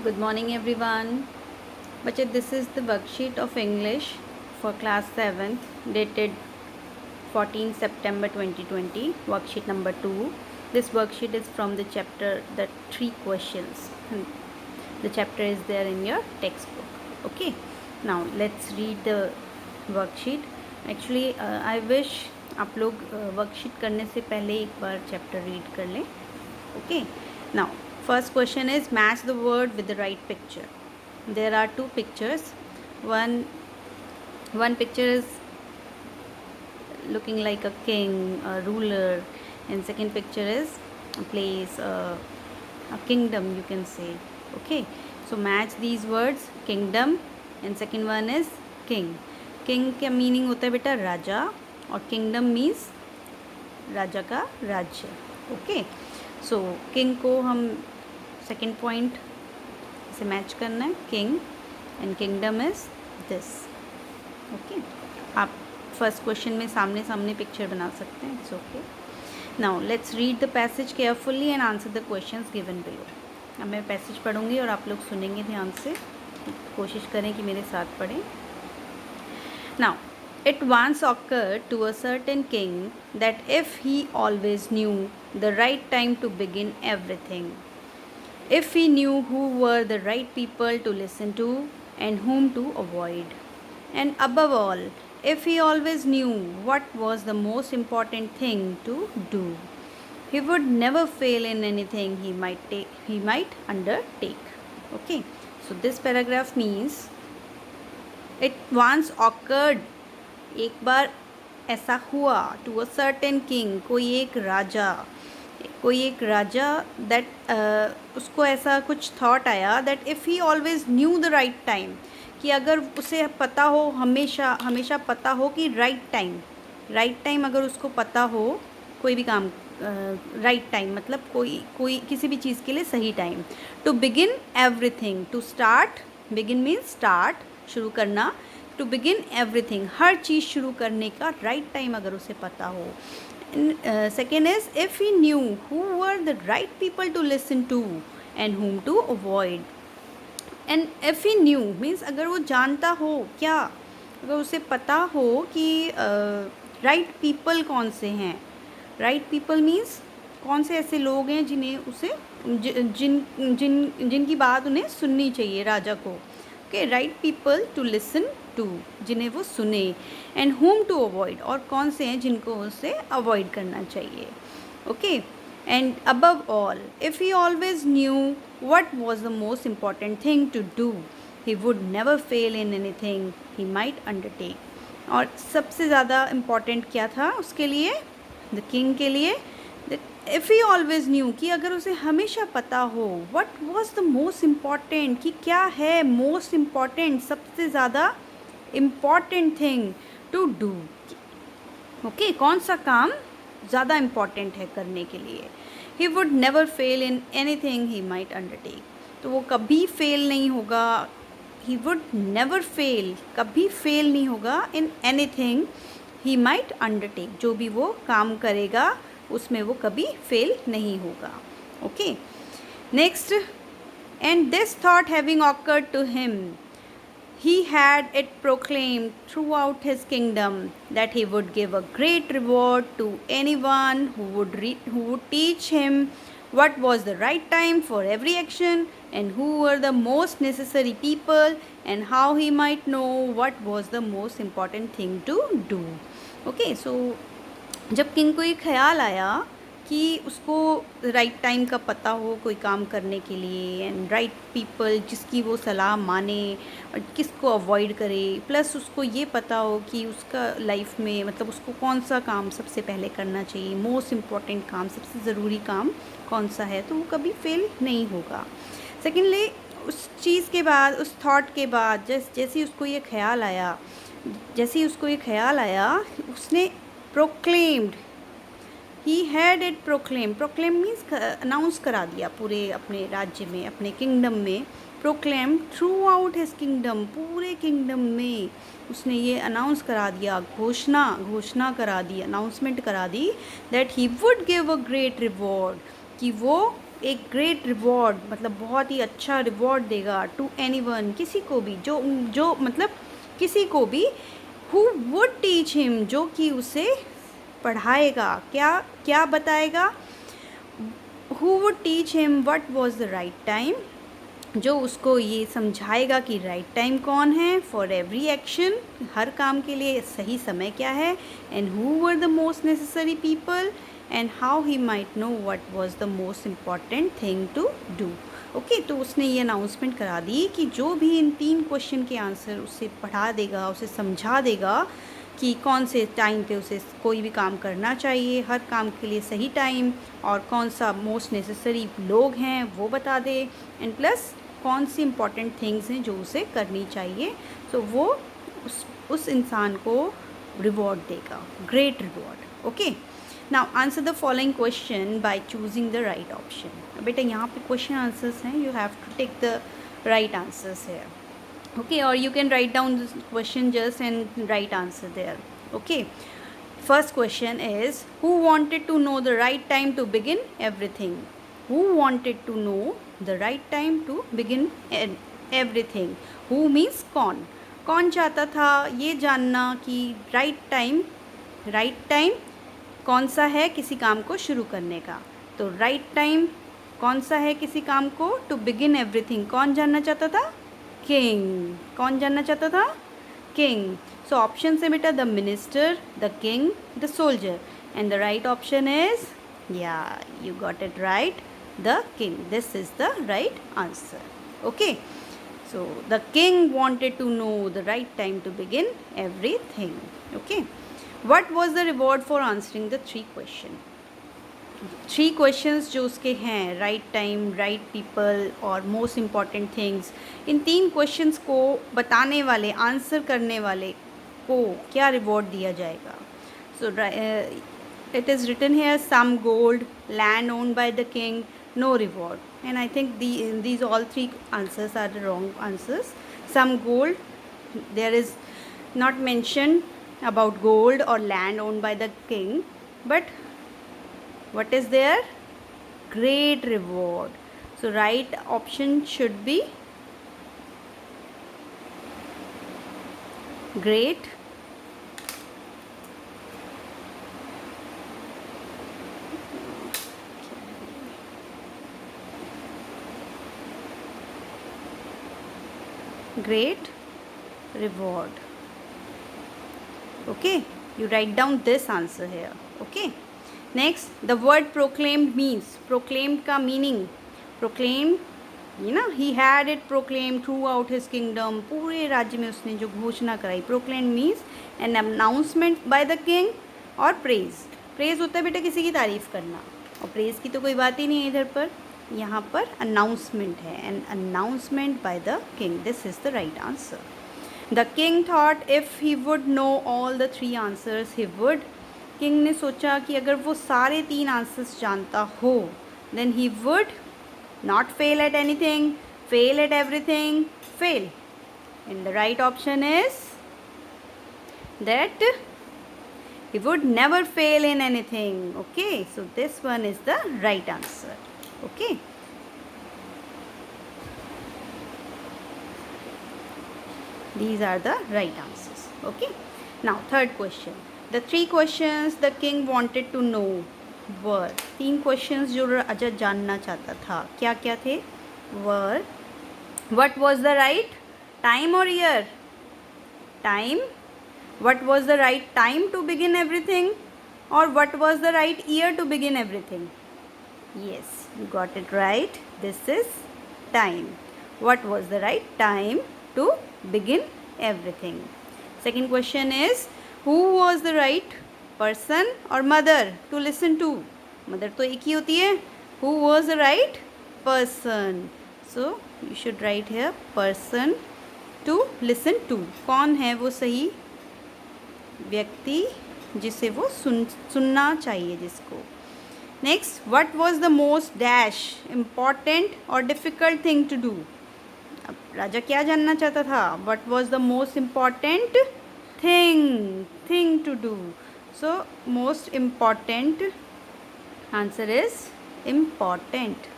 Good morning everyone. Bachcha, this is the worksheet of English for class 7th dated 14 September 2020, worksheet number 2. This worksheet is from the chapter The Three Questions. The chapter is there in your textbook. Okay, now let's read the worksheet. Actually I wish आप लोग worksheet करने से पहले एक बार chapter read कर लें. Okay, now first question is match the word with the right picture. There are two pictures. One picture is looking like a king, a ruler, and second picture is a place, a kingdom you can say. Okay, so match these words, kingdom and second one is king. King का meaning होता है बेटा राजा और kingdom means राजा का राज्य. Okay, so king को हम second point से मैच करना है, king and kingdom is this. Okay, आप फर्स्ट क्वेश्चन में सामने सामने पिक्चर बना सकते हैं. It's okay. Now let's read the passage carefully and answer the questions given below. अब मैं पैसेज पढ़ूंगी और आप लोग सुनेंगे ध्यान से. कोशिश करें कि मेरे साथ पढ़ें. Now it once occurred to a certain king that if he always knew the right time to begin everything, if he knew who were the right people to listen to and whom to avoid, and above all, if he always knew what was the most important thing to do, he would never fail in anything he might undertake. Okay, so this paragraph means it once occurred, एक बार ऐसा हुआ, to a certain king, कोई एक राजा that उसको ऐसा कुछ thought आया that if he always new the right time, कि अगर उसे पता हो, हमेशा पता हो कि राइट टाइम अगर उसको पता हो, कोई भी काम राइट टाइम मतलब कोई किसी भी चीज़ के लिए सही time. To begin everything, to start, begin means start, शुरू करना. टू बिगिन एवरीथिंग, हर चीज़ शुरू करने का राइट टाइम अगर उसे पता हो. Second is if he knew who were the right people to listen to and whom to avoid. And if he knew means अगर वो जानता हो, क्या अगर उसे पता हो कि राइट पीपल कौन से हैं. राइट पीपल मीन्स कौन से ऐसे लोग हैं जिन्हें उसे जिनकी बात उन्हें सुननी चाहिए राजा को. Okay, right people to listen to, जिन्हें वो सुने. एंड होम टू अवॉइड, और कौन से हैं जिनको उसे अवॉइड करना चाहिए. Okay, and above all, if he always knew what was the most important thing to do, he would never fail in anything he might undertake. और सबसे ज़्यादा इम्पॉर्टेंट क्या था उसके लिए, द किंग के लिए, that if he always knew, कि अगर उसे हमेशा पता हो, what was the most important, कि क्या है most important, सबसे ज़्यादा important thing to do. Okay, कौन सा काम ज़्यादा इम्पॉर्टेंट है करने के लिए. He would never fail in any thing he might undertake, तो वो कभी फेल नहीं होगा. ही वुड नेवर फेल, कभी फेल नहीं होगा in any thing he might undertake, जो भी वो काम करेगा उसमें वो कभी फेल नहीं होगा. Okay, next. And this thought having awkward to him, he had it proclaimed throughout his kingdom that he would give a great reward to anyone who would teach him what was the right time for every action and who were the most necessary people and how he might know what was the most important thing to do. Okay, so जब king को ये ख्याल आया कि उसको right time का पता हो कोई काम करने के लिए, एंड राइट पीपल जिसकी वो सलाह माने और किसको अवॉइड करे, प्लस उसको ये पता हो कि उसका लाइफ में मतलब उसको कौन सा काम सबसे पहले करना चाहिए, मोस्ट इम्पॉर्टेंट काम, सबसे ज़रूरी काम कौन सा है, तो वो कभी फेल नहीं होगा. सेकेंडली, उस चीज़ के बाद, उस थॉट के बाद, जैसे ही उसको ये ख्याल आया, उसने proclaimed, he had it proclaim, proclaim means announce करा दिया पूरे अपने राज्य में, अपने किंगडम में. Proclaim through out his kingdom, पूरे किंगडम में उसने ये अनाउंस करा दिया, घोषणा करा दी, अनाउंसमेंट करा दी that he would give a great reward, कि वो एक ग्रेट रिवॉर्ड मतलब बहुत ही अच्छा रिवॉर्ड देगा टू एनीवन, किसी को भी, जो जो मतलब किसी को भी, हु वुड टीच हिम, जो कि उसे पढ़ाएगा, क्या क्या बताएगा, who would teach him what was the right time, जो उसको ये समझाएगा कि राइट टाइम कौन है फॉर एवरी एक्शन, हर काम के लिए सही समय क्या है, and who were the most necessary people, and how he might know what was the most important thing to do. Okay, तो उसने ये अनाउंसमेंट करा दी कि जो भी इन 3 क्वेश्चन के आंसर उसे पढ़ा देगा, उसे समझा देगा कि कौन से टाइम पे उसे कोई भी काम करना चाहिए, हर काम के लिए सही टाइम, और कौन सा मोस्ट नेसेसरी लोग हैं वो बता दे, एंड प्लस कौन सी इम्पॉर्टेंट थिंग्स हैं जो उसे करनी चाहिए, तो वो उस इंसान को रिवॉर्ड देगा, great reward. Okay, now answer the following question by choosing the right option. बेटा यहाँ पे क्वेश्चन आंसर्स हैं, you have to take the right answers है। Okay, or you can write down this question just and write answer there. Okay, first question is, who wanted to know the right time to begin everything? Who wanted to know the right time to begin everything? Who means कौन चाहता था ये जानना कि right time कौन सा है किसी काम को शुरू करने का, तो right time कौन सा है किसी काम को, to begin everything कौन जानना चाहता था, किंग, कौन जानना चाहता था, किंग। सो ऑप्शन से बेटा the minister, the king, the soldier, and the right option is, या you got it right, the king, this is the right answer. Okay, so the king wanted to know the right time to begin everything. Okay, what was the reward for answering the 3 question? 3 questions जो उसके हैं, right time, right people और most important things, in 3 questions को बताने वाले, answer करने वाले को क्या रिवॉर्ड दिया जाएगा? So it is written here, some gold, land owned by the king, no reward, and I think these all 3 answers are the wrong answers. Some gold, there is not mentioned about gold or land owned by the king, but what is there? Great reward. So right option should be great, great reward. Okay, you write down this answer here. Okay, next, the word proclaimed means, proclaimed का meaning, proclaimed, ये ना, he had it proclaimed throughout his kingdom, पूरे राज्य में उसने जो घोषणा कराई। proclaimed means an announcement by the king, और praise, praise होता है बेटा किसी की तारीफ़ करना, और praise की तो कोई बात ही नहीं है इधर पर, यहाँ पर announcement है, an announcement by the king, this is the right answer. The king thought if he would know all the 3 answers he would, king ने सोचा कि अगर वो सारे 3 आंसर्स जानता हो, then he would not fail at anything, fail at everything, fail. And the right option is that he would never fail in anything. Okay, so this one is the right answer. Okay. These are the right answers. Okay. Now third question. The 3 questions the king wanted to know were, 3 questions जो राजा जानना चाहता था, क्या क्या थे? were, what was the right time or year? Time. What was the right time to begin everything? Or what was the right year to begin everything? Yes, you got it right. This is time. What was the right time to begin everything? Second question is, who was the right person or mother to listen to? Mother तो एक ही होती है. Who was the right person? So you should write here person to listen to. कौन है वो सही व्यक्ति जिसे वो सुनना चाहिए जिसको. Next, what was the most dash important or difficult thing to do? अब राजा क्या जानना चाहता था? What was the most important thing to do? So most important answer is important.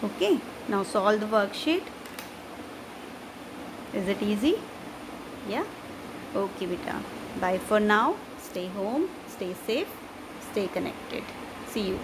Okay, now solve the worksheet. Is it easy? Yeah. Okay beta, bye for now. Stay home, stay safe, stay connected. See you.